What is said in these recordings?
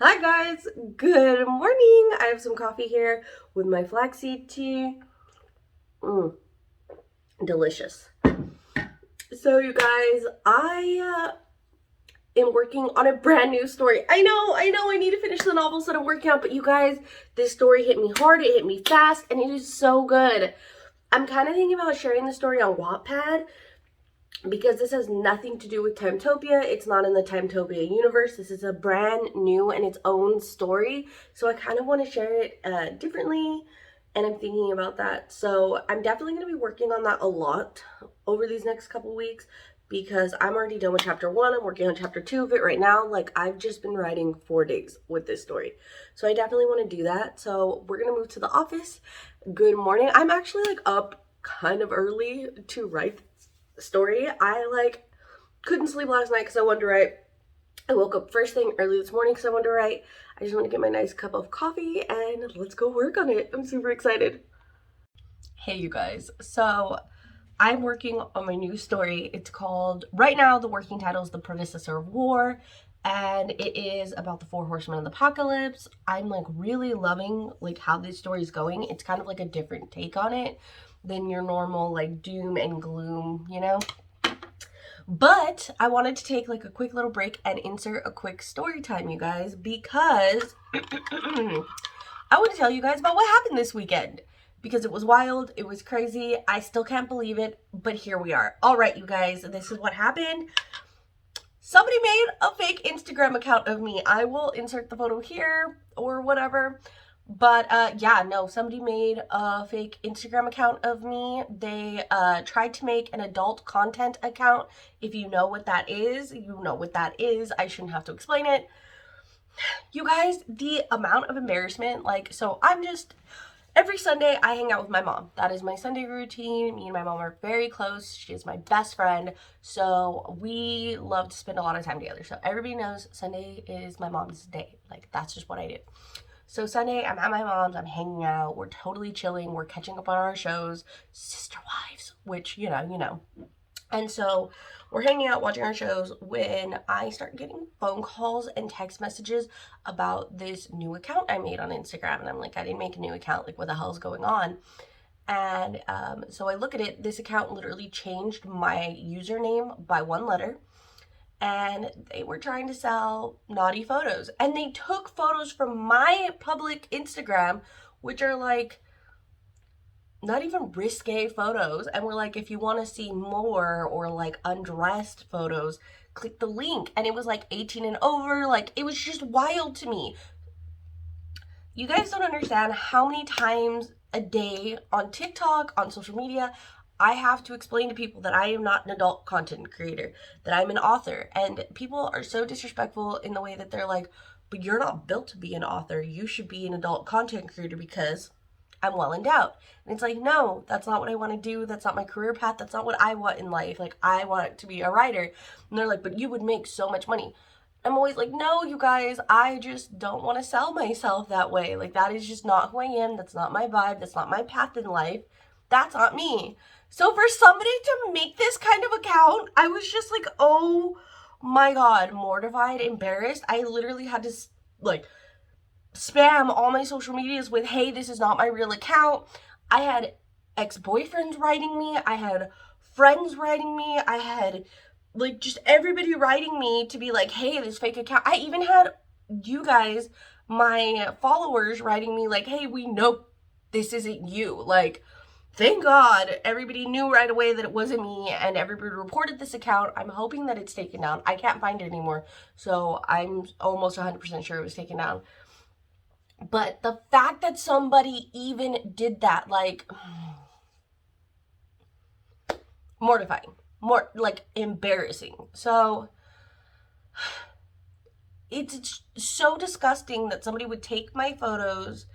Hi guys, good morning. I have some coffee here with my flaxseed tea. Mm, delicious. So you guys, I am working on a brand new story. I need to finish the novels that I'm working on, but you guys, this story hit me hard, it hit me fast, and it is so good. I'm kind of thinking about sharing the story on Wattpad because this has nothing to do with Timetopia. It's not in the Timetopia universe. This is a brand new and its own story. So I kind of want to share it differently, and I'm thinking about that. So I'm definitely going to be working on that a lot over these next couple weeks because I'm already done with chapter 1. I'm working on chapter 2 of it right now. Like, I've just been writing 4 days with this story. So I definitely want to do that. So we're going to move to the office. Good morning. I'm actually like up kind of early to write story. I couldn't sleep last night because I wanted to write. I woke up first thing early this morning because I wanted to write. I just want to get my nice cup of coffee and let's go work on it. I'm super excited. Hey, you guys. So I'm working on my new story. It's called, right now, the working title is The Predecessor of War, and it is about the four horsemen of the apocalypse. I'm like really loving like how this story is going. It's kind of like a different take on it than your normal like doom and gloom, you know? But I wanted to take like a quick little break and insert a quick story time, you guys, because I want to tell you guys about what happened this weekend. Because it was wild, it was crazy. I still can't believe it, but here we are. All right, you guys, this is what happened. Somebody made a fake Instagram account of me. I will insert the photo here or whatever. But yeah, no, somebody made a fake Instagram account of me. They tried to make an adult content account. If you know what that is, you know what that is. I shouldn't have to explain it. You guys, the amount of embarrassment, like, so I'm just, every Sunday I hang out with my mom. That is my Sunday routine. Me and my mom are very close. She is my best friend. So we love to spend a lot of time together. So everybody knows Sunday is my mom's day. Like, that's just what I do. So Sunday, I'm at my mom's, I'm hanging out, we're totally chilling, we're catching up on our shows, Sister Wives, which, you know. And so we're hanging out, watching our shows, when I start getting phone calls and text messages about this new account I made on Instagram. And I'm like, I didn't make a new account, like what the hell is going on? And so I look at it, this account literally changed my username by one letter, and they were trying to sell naughty photos. And they took photos from my public Instagram, which are like not even risque photos, and were like, if you want to see more or like undressed photos, click the link. And it was like 18 and over. Like, it was just wild to me. You guys don't understand how many times a day on TikTok, on social media, I have to explain to people that I am not an adult content creator, that I'm an author. And people are so disrespectful in the way that they're like, but you're not built to be an author. You should be an adult content creator because I'm well endowed. And it's like, no, that's not what I want to do. That's not my career path. That's not what I want in life. Like, I want to be a writer. And they're like, but you would make so much money. I'm always like, no, you guys, I just don't want to sell myself that way. Like, that is just not who I am. That's not my vibe. That's not my path in life. That's not me. So for somebody to make this kind of account, I was just like, oh my God, mortified, embarrassed. I literally had to like spam all my social medias with, hey, this is not my real account. I had ex-boyfriends writing me. I had friends writing me. I had like just everybody writing me to be like, hey, this fake account. I even had you guys, my followers, writing me like, hey, we know this isn't you. Like, thank God everybody knew right away that it wasn't me, and everybody reported this account. I'm hoping that it's taken down. I can't find it anymore, so I'm almost 100% sure it was taken down. But the fact that somebody even did that, like, mortifying, more like embarrassing. So it's so disgusting that somebody would take my photos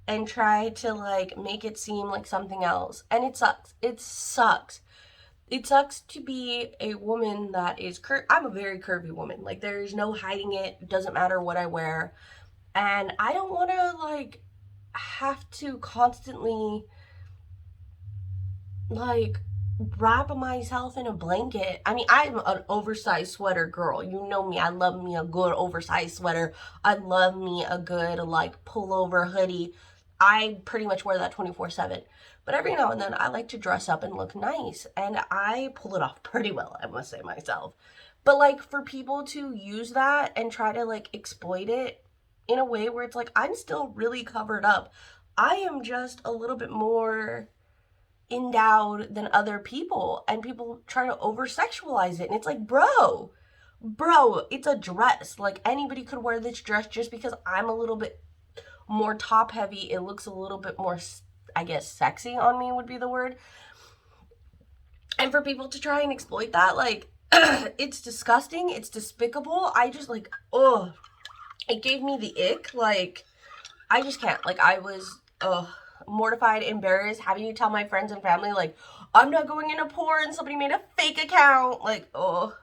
and try to like make it seem like something else. And it sucks. It sucks. It sucks to be a woman that is I'm a very curvy woman. Like, there's no hiding it. It doesn't matter what I wear. And I don't want to like have to constantly like wrap myself in a blanket. I mean, I'm an oversized sweater girl. You know me. I love me a good oversized sweater. I love me a good like pullover hoodie. I pretty much wear that 24/7. But every now and then I like to dress up and look nice, and I pull it off pretty well, I must say myself. But like for people to use that and try to like exploit it in a way where it's like I'm still really covered up. I am just a little bit more endowed than other people, and people try to over sexualize it, and it's like, bro, it's a dress. Like anybody could wear this dress. Just because I'm a little bit more top heavy, it looks a little bit more, I guess, sexy on me would be the word. And for people to try and exploit that, like, it's disgusting, it's despicable. I just like, oh, it gave me the ick. Like, I just can't. Like, I was mortified, embarrassed, having to tell my friends and family, like, I'm not going into porn, somebody made a fake account. Like, oh.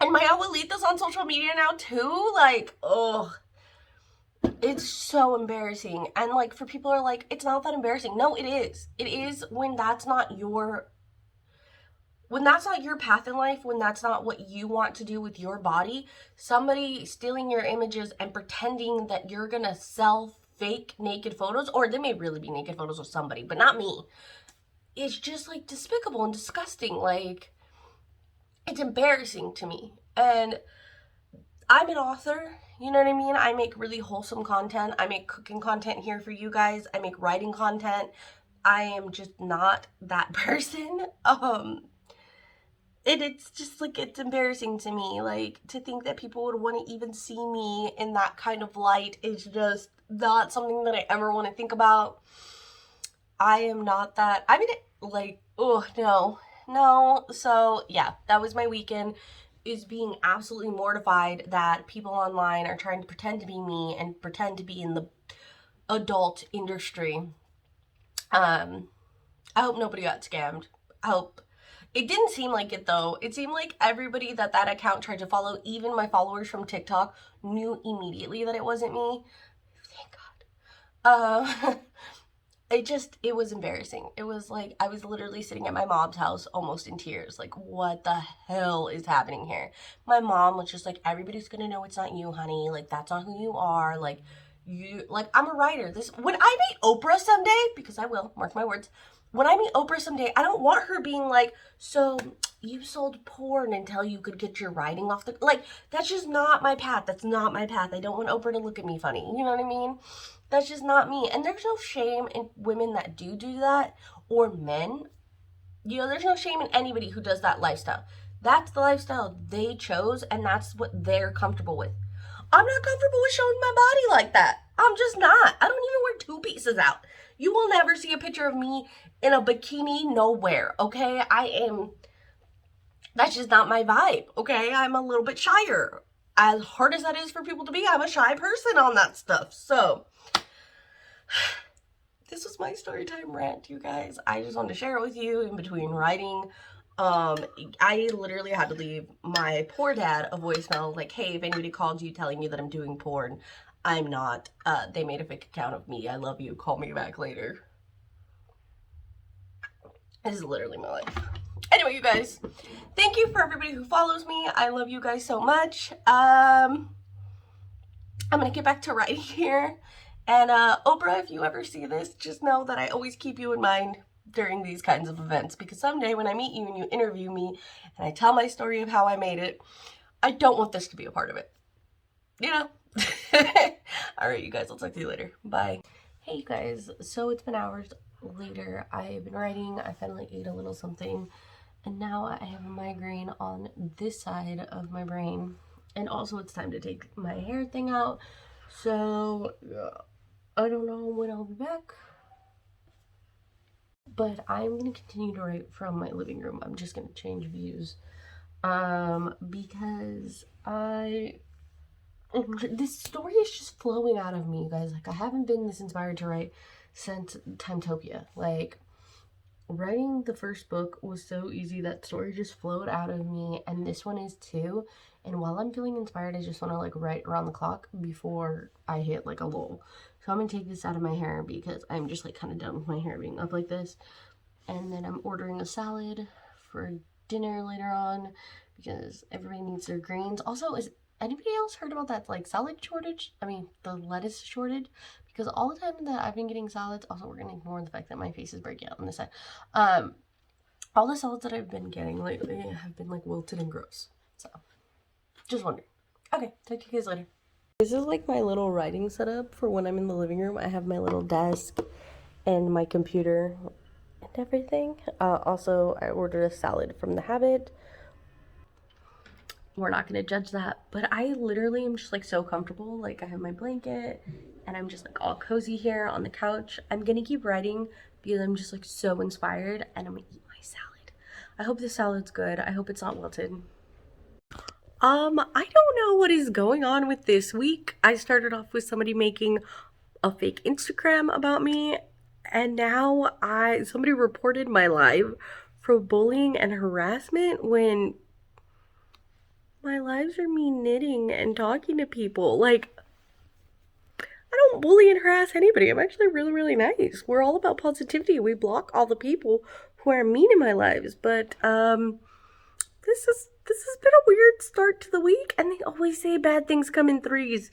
And my abuelita's on social media now too. Like, oh, it's so embarrassing. And like, for people who are like, it's not that embarrassing. No, it is. It is when that's not your path in life, when that's not what you want to do with your body. Somebody stealing your images and pretending that you're gonna sell fake naked photos, or they may really be naked photos of somebody, but not me. It's just like despicable and disgusting. Like, it's embarrassing to me. And I'm an author, you know what I mean? I make really wholesome content. I make cooking content here for you guys. I make writing content. I am just not that person. It's just like, it's embarrassing to me. Like, to think that people would want to even see me in that kind of light is just not something that I ever want to think about. I am not that. I mean, like, oh, no. So, yeah, that was my weekend, is being absolutely mortified that people online are trying to pretend to be me and pretend to be in the adult industry. I hope nobody got scammed. I hope. It didn't seem like it, though. It seemed like everybody that account tried to follow, even my followers from TikTok, knew immediately that it wasn't me. Thank God. It was embarrassing. It was like, I was literally sitting at my mom's house almost in tears. Like, what the hell is happening here? My mom was just like, everybody's gonna know it's not you, honey. Like, that's not who you are. Like, I'm a writer. When I meet Oprah someday, because I will, mark my words, when I meet Oprah someday, I don't want her being like, so you sold porn until you could get your writing off the, like, that's just not my path. That's not my path. I don't want Oprah to look at me funny. You know what I mean? That's just not me. And there's no shame in women that do that, or men. You know, there's no shame in anybody who does that lifestyle. That's the lifestyle they chose, and that's what they're comfortable with. I'm not comfortable with showing my body like that. I'm just not. I don't even wear two pieces out. You will never see a picture of me in a bikini nowhere, okay? That's just not my vibe, okay? I'm a little bit shyer. As hard as that is for people to be, I'm a shy person on that stuff. So, this was my story time rant, you guys. I just wanted to share it with you in between writing. I literally had to leave my poor dad a voicemail like, hey, if anybody called you telling you that I'm doing porn, I'm not. They made a fake account of me. I love you. Call me back later. This is literally my life. Anyway, you guys, thank you for everybody who follows me. I love you guys so much. I'm gonna get back to writing here. And Oprah, if you ever see this, just know that I always keep you in mind during these kinds of events, because someday when I meet you and you interview me and I tell my story of how I made it, I don't want this to be a part of it. You know? Alright, you guys, I'll talk to you later. Bye. Hey, you guys. So it's been hours later. I've been writing. I finally ate a little something. And now I have a migraine on this side of my brain. And also it's time to take my hair thing out. So, I don't know when I'll be back. But I'm going to continue to write from my living room. I'm just going to change views. Because this story is just flowing out of me, you guys. Like, I haven't been this inspired to write since Timetopia. Like, writing the first book was so easy. That story just flowed out of me, and this one is too. And while I'm feeling inspired, I just want to like write around the clock before I hit like a lull. So I'm gonna take this out of my hair because I'm just like kind of done with my hair being up like this. And then I'm ordering a salad for dinner later on because everybody needs their greens. Also, is anybody else heard about that like salad shortage? I mean, the lettuce shortage? Because all the time that I've been getting salads, also we're gonna ignore the fact that my face is breaking out on this side. All the salads that I've been getting lately have been like wilted and gross. So, just wondering. Okay, talk to you guys later. This is like my little writing setup for when I'm in the living room. I have my little desk and my computer and everything. Also, I ordered a salad from The Habit. We're not gonna judge that, but I literally am just like so comfortable. Like I have my blanket and I'm just like all cozy here on the couch. I'm gonna keep writing because I'm just like so inspired and I'm gonna eat my salad. I hope the salad's good. I hope it's not wilted. I don't know what is going on with this week. I started off with somebody making a fake Instagram about me, and now somebody reported my live for bullying and harassment when my lives are me knitting and talking to people. Like, I don't bully and harass anybody. I'm actually really, really nice. We're all about positivity. We block all the people who are mean in my lives. But this has been a weird start to the week, and they always say bad things come in threes.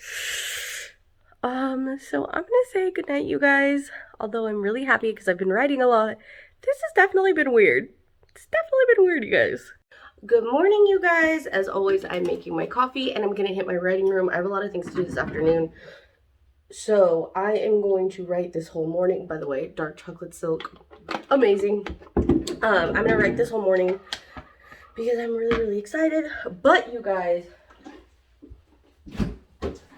So I'm gonna say goodnight, you guys. Although I'm really happy because I've been writing a lot. This has definitely been weird. It's definitely been weird, you guys. Good morning, you guys. As always, I'm making my coffee and I'm gonna hit my writing room. I have a lot of things to do this afternoon. So I am going to write this whole morning. By the way, dark chocolate silk, amazing. I'm gonna write this whole morning because I'm really, really excited. But you guys,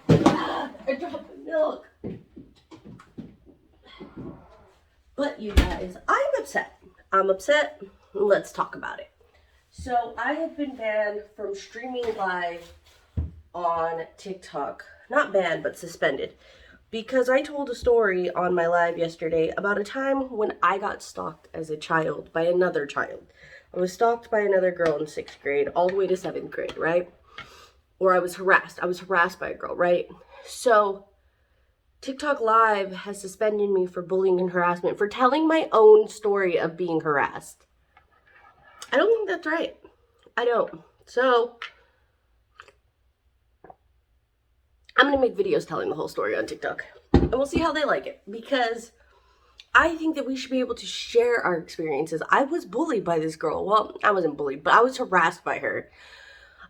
I dropped the milk. But you guys, I'm upset. I'm upset. Let's talk about it. So I have been banned from streaming live on TikTok. Not banned, but suspended. Because I told a story on my live yesterday about a time when I got stalked as a child by another child. I was stalked by another girl in 6th grade all the way to 7th grade, right? Or I was harassed. I was harassed by a girl, right? So TikTok Live has suspended me for bullying and harassment for telling my own story of being harassed. I don't think that's right. I don't. So I'm going to make videos telling the whole story on TikTok. And we'll see how they like it. Because I think that we should be able to share our experiences. I was bullied by this girl. Well, I wasn't bullied, but I was harassed by her.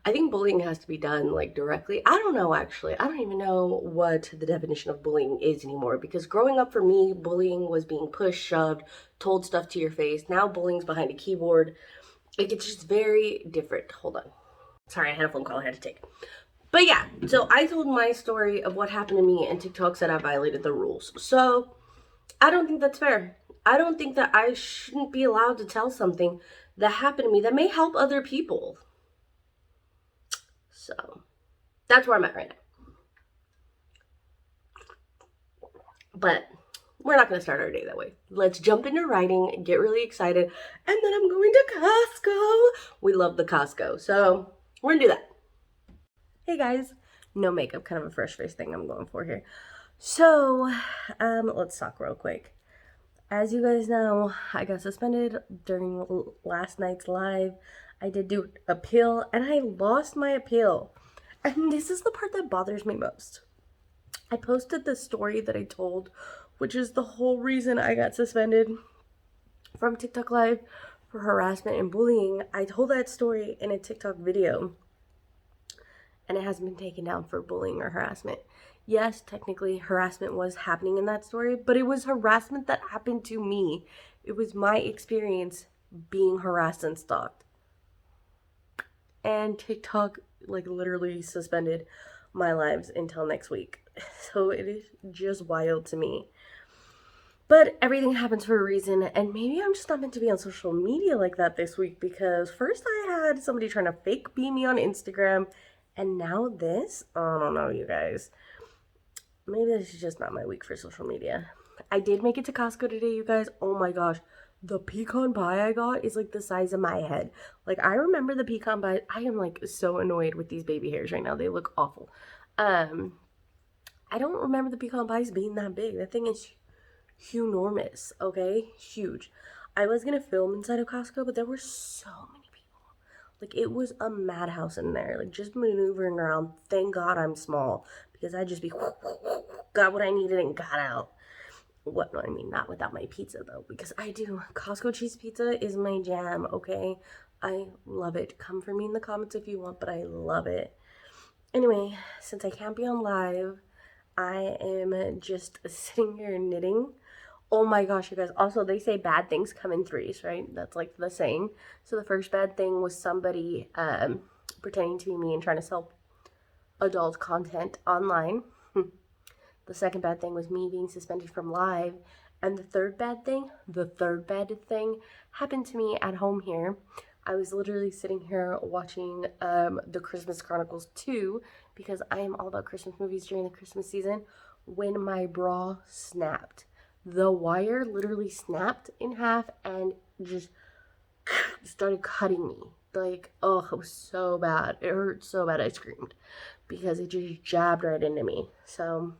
I think bullying has to be done like directly. I don't know, actually. I don't even know what the definition of bullying is anymore. Because growing up for me, bullying was being pushed, shoved, told stuff to your face. Now bullying's behind a keyboard. Like, it's just very different. Hold on. Sorry, I had a phone call I had to take. But yeah, so I told my story of what happened to me, and TikTok said I violated the rules. So I don't think that's fair. I don't think that I shouldn't be allowed to tell something that happened to me that may help other people. So that's where I'm at right now. But we're not going to start our day that way. Let's jump into writing, get really excited, and then I'm going to Costco. We love the Costco, so we're going to do that. Hey guys, no makeup, kind of a fresh face thing I'm going for here. So, let's talk real quick. As you guys know, I got suspended during last night's live. I did do appeal, and I lost my appeal. And this is the part that bothers me most. I posted the story that I told, which is the whole reason I got suspended from TikTok Live for harassment and bullying. I told that story in a TikTok video, and it hasn't been taken down for bullying or harassment. Yes, technically harassment was happening in that story, but it was harassment that happened to me. It was my experience being harassed and stalked. And TikTok like literally suspended my lives until next week. So it is just wild to me. But everything happens for a reason, and maybe I'm just not meant to be on social media like that this week, because first I had somebody trying to fake be me on Instagram, and now this? I don't know, you guys. Maybe this is just not my week for social media. I did make it to Costco today, you guys. Oh my gosh. The pecan pie I got is like the size of my head. Like, I remember the pecan pie. I am like so annoyed with these baby hairs right now. They look awful. I don't remember the pecan pies being that big. That thing is huenormous, okay? Huge. I was gonna film inside of Costco, but there were so many people. Like, it was a madhouse in there, like, just maneuvering around. Thank God I'm small, because I'd just be got what I needed and got out. What? No, I mean, not without my pizza, though, because I do. Costco cheese pizza is my jam, okay? I love it. Come for me in the comments if you want, but I love it. Anyway, since I can't be on live, I am just sitting here knitting. Oh my gosh, you guys. Also, they say bad things come in threes, right? That's like the saying. So the first bad thing was somebody pretending to be me and trying to sell adult content online. The second bad thing was me being suspended from live. And the third bad thing happened to me at home here. I was literally sitting here watching The Christmas Chronicles 2 because I am all about Christmas movies during the Christmas season when my bra snapped. The wire literally snapped in half and just started cutting me. Like, oh, it was so bad. It hurt so bad I screamed because it just jabbed right into me. So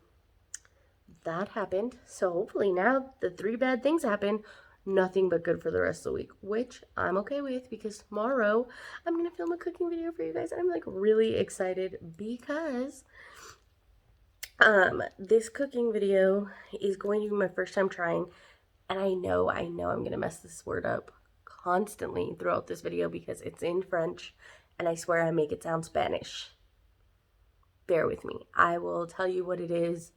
that happened. So hopefully now the 3 bad things happen, nothing but good for the rest of the week, which I'm okay with because tomorrow I'm gonna film a cooking video for you guys, and I'm like really excited because this cooking video is going to be my first time trying, and I know I'm gonna mess this word up constantly throughout this video because it's in French and I swear I make it sound Spanish. Bear with me. I will tell you what it is.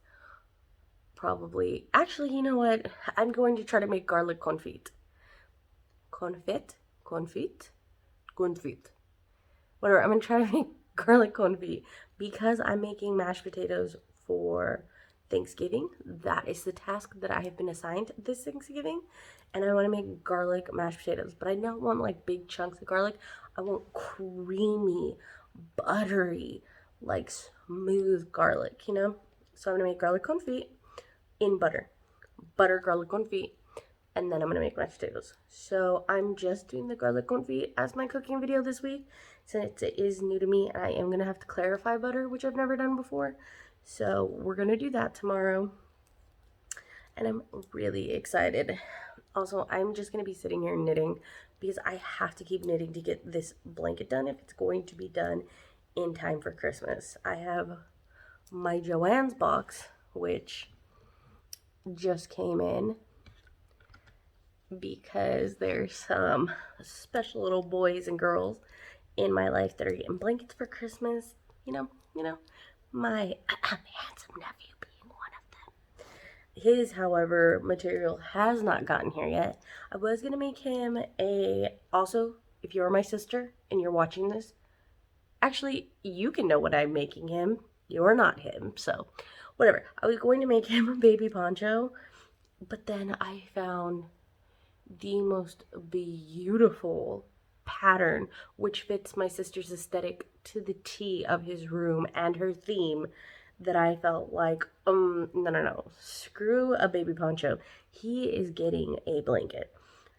Probably. Actually, you know what? I'm going to try to make garlic confit. Confit? Whatever. I'm going to try to make garlic confit because I'm making mashed potatoes for Thanksgiving. That is the task that I have been assigned this Thanksgiving. And I want to make garlic mashed potatoes. But I don't want like big chunks of garlic. I want creamy, buttery, like smooth garlic, you know? So I'm going to make garlic confit in butter, garlic confit, and then I'm gonna make mashed potatoes. So I'm just doing the garlic confit as my cooking video this week since it is new to me, and I am gonna have to clarify butter, which I've never done before. So we're gonna do that tomorrow, and I'm really excited. Also, I'm just gonna be sitting here knitting because I have to keep knitting to get this blanket done if it's going to be done in time for Christmas. I have my Joann's box, which just came in because there's some special little boys and girls in my life that are getting blankets for Christmas. You know, my handsome nephew being one of them. His, however, material has not gotten here yet. I was gonna make him also, if you're my sister and you're watching this, actually, you can know what I'm making him. You're not him, so whatever. I was going to make him a baby poncho, but then I found the most beautiful pattern which fits my sister's aesthetic to the T of his room and her theme that I felt like, no, screw a baby poncho. He is getting a blanket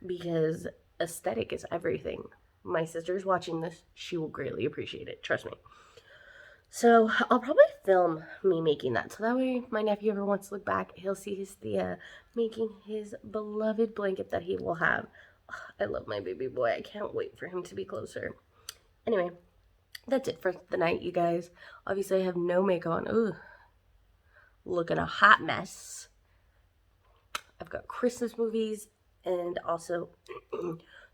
because aesthetic is everything. My sister's watching this. She will greatly appreciate it. Trust me. So I'll probably film me making that. So that way if my nephew ever wants to look back, he'll see his Thea making his beloved blanket that he will have. Ugh, I love my baby boy. I can't wait for him to be closer. Anyway, that's it for the night, you guys. Obviously, I have no makeup on. Ooh, looking a hot mess. I've got Christmas movies and also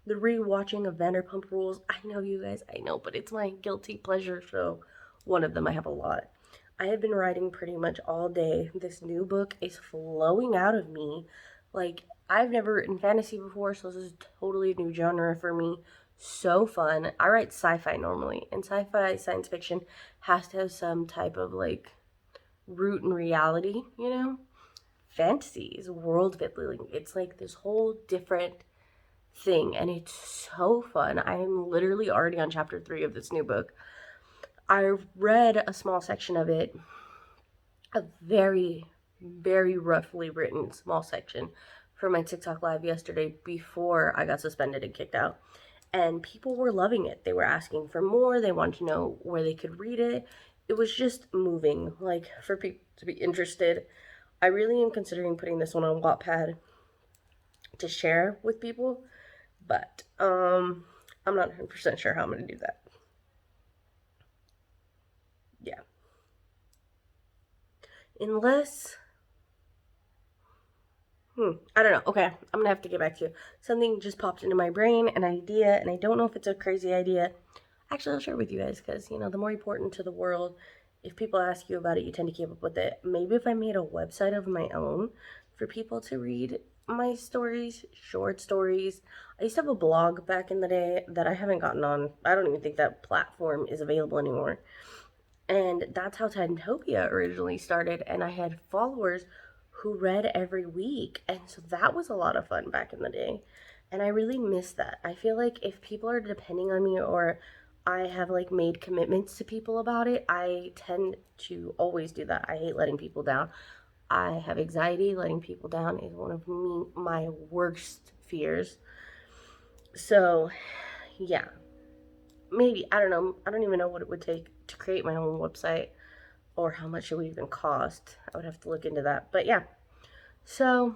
the rewatching of Vanderpump Rules. I know, you guys, I know, but it's my guilty pleasure show. One of them. I have a lot. I have been writing pretty much all day. This new book is flowing out of me. Like, I've never written fantasy before, so this is totally a new genre for me. So fun. I write sci-fi normally, and sci-fi science fiction has to have some type of like root in reality, you know? Fantasy is world building. It's like this whole different thing, and it's so fun. I am literally already on chapter 3 of this new book. I read a small section of it, a very, very roughly written small section for my TikTok live yesterday before I got suspended and kicked out. And people were loving it. They were asking for more. They wanted to know where they could read it. It was just moving, like, for people to be interested. I really am considering putting this one on Wattpad to share with people. But I'm not 100% sure how I'm going to do that. Yeah. Unless, I don't know. Okay, I'm going to have to get back to you. Something just popped into my brain, an idea, and I don't know if it's a crazy idea. Actually, I'll share it with you guys because, the more important to the world, if people ask you about it, you tend to keep up with it. Maybe if I made a website of my own for people to read my stories, short stories. I used to have a blog back in the day that I haven't gotten on. I don't even think that platform is available anymore. And that's how Tantopia originally started. And I had followers who read every week. And so that was a lot of fun back in the day. And I really miss that. I feel like if people are depending on me or I have like made commitments to people about it, I tend to always do that. I hate letting people down. I have anxiety. Letting people down is one of my worst fears. So, yeah. Maybe, I don't know. I don't even know what it would take to create my own website or how much it would even cost. I would have to look into that. But yeah. So,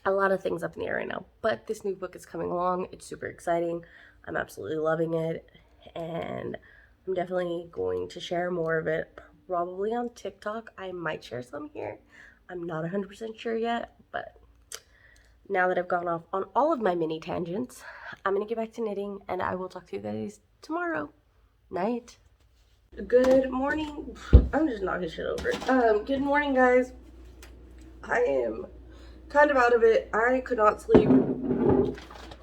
a lot of things up in the air right now. But this new book is coming along. It's super exciting. I'm absolutely loving it. And I'm definitely going to share more of it probably on TikTok. I might share some here. I'm not 100% sure yet, but now that I've gone off on all of my mini tangents, I'm going to get back to knitting and I will talk to you guys tomorrow. Night. Good morning. I'm just knocking shit over. Good morning, guys. I am kind of out of it. I could not sleep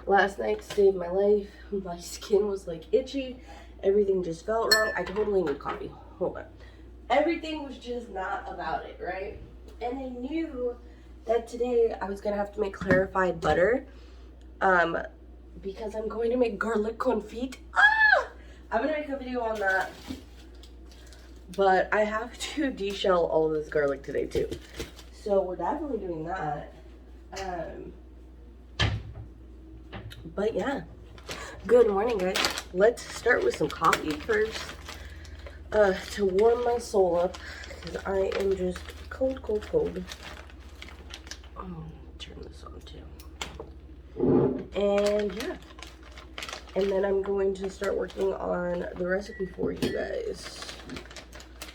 last night to save my life. My skin was like itchy. Everything just felt wrong. I totally need coffee. Hold on. Everything was just not about it, right? And I knew that today I was gonna have to make clarified butter, because I'm going to make garlic confit. I'm gonna make a video on that, but I have to deshell all of this garlic today too. So we're definitely doing that. But yeah, good morning, guys. Let's start with some coffee first, to warm my soul up, because I am just cold. Turn this on too. And yeah. And then I'm going to start working on the recipe for you guys.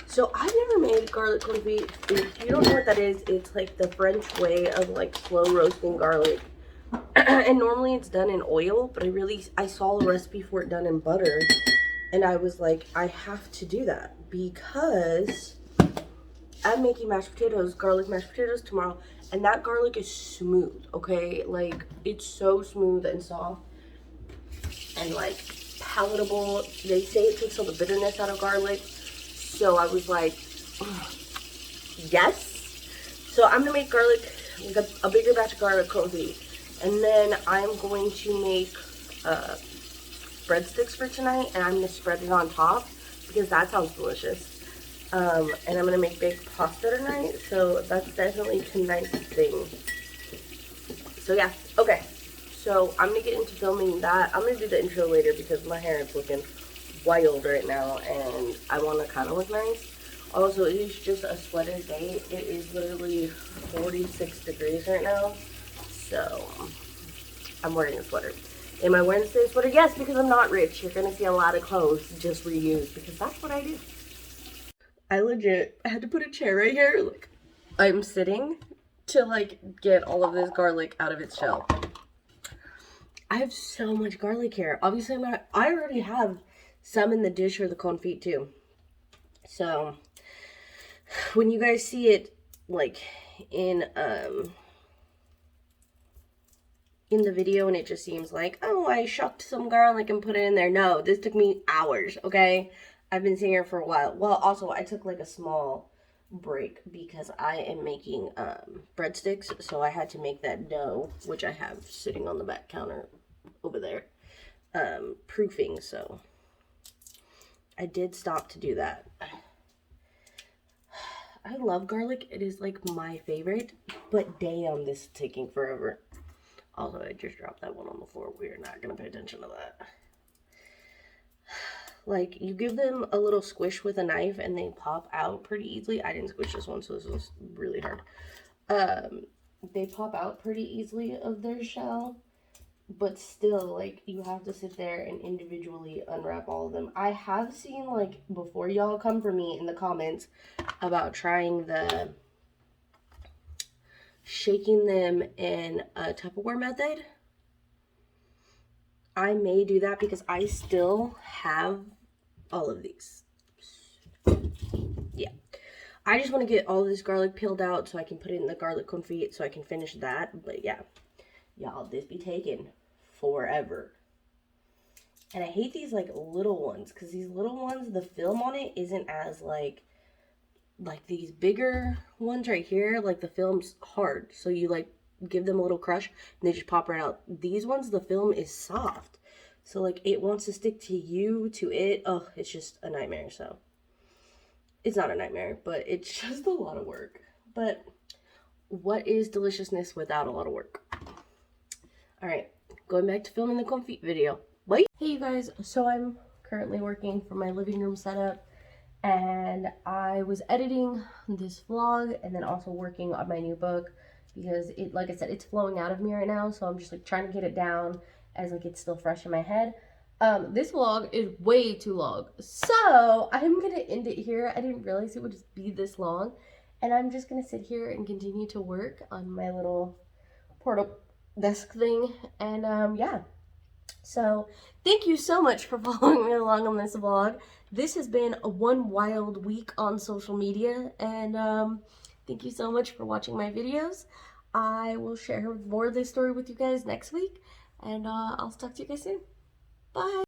So I've never made garlic confit. If you don't know what that is, it's like the French way of like slow roasting garlic. And normally it's done in oil, but I saw a recipe for it done in butter. And I was like, I have to do that because I'm making mashed potatoes, garlic mashed potatoes tomorrow. And that garlic is smooth, okay? Like, it's so smooth and soft and like palatable. They say it takes all the bitterness out of garlic. So I was like, yes. So I'm gonna make garlic, like a bigger batch of garlic confit. And then I'm going to make breadsticks for tonight, and I'm gonna spread it on top because that sounds delicious. And I'm gonna make baked pasta tonight, so that's definitely tonight's thing. So yeah, okay. So I'm gonna get into filming that. I'm gonna do the intro later because my hair is looking wild right now, and I want to kind of look nice. Also, it is just a sweater day. It is literally 46 degrees right now, so I'm wearing a sweater. Am I wearing a sweater? Yes, because I'm not rich. You're gonna see a lot of clothes just reused because that's what I do. I legit had to put a chair right here. Like, I'm sitting to like get all of this garlic out of its shell. I have so much garlic here. Obviously, I already have some in the dish or the confit too. So when you guys see it like in the video and it just seems like, oh, I shucked some garlic and put it in there. No, this took me hours, okay? I've been sitting here for a while. Well, also, I took like a small break because I am making breadsticks, so I had to make that dough, which I have sitting on the back counter over there, proofing, so I did stop to do that. I love garlic. It is like my favorite, but damn, this is taking forever. Also, I just dropped that one on the floor. We're not going to pay attention to that. Like, you give them a little squish with a knife and they pop out pretty easily. I didn't squish this one, so this was really hard. they pop out pretty easily of their shell, but still, like, you have to sit there and individually unwrap all of them. I have seen, like, before y'all come for me in the comments about trying the shaking them in a Tupperware method. I may do that because I still have all of these. Yeah. I just want to get all of this garlic peeled out so I can put it in the garlic confit so I can finish that. But yeah, y'all, this be taking forever. And I hate these like little ones because these little ones, the film on it isn't as like these bigger ones right here. Like the film's hard, so you like give them a little crush and they just pop right out. These ones, the film is soft, so like it wants to stick to you, to it. Oh, it's just a nightmare. So it's not a nightmare, but it's just a lot of work. But what is deliciousness without a lot of work? All right, going back to filming the confit video. Bye. Hey you guys, so I'm currently working for my living room setup, and I was editing this vlog and then also working on my new book because it, like I said, it's flowing out of me right now, so I'm just like trying to get it down as like it's still fresh in my head. This vlog is way too long, so I'm gonna end it here. I didn't realize it would just be this long, and I'm just gonna sit here and continue to work on my little portable desk thing. And yeah, so thank you so much for following me along on this vlog. This has been a one wild week on social media, and thank you so much for watching my videos. I will share more of this story with you guys next week, and I'll talk to you guys soon. Bye.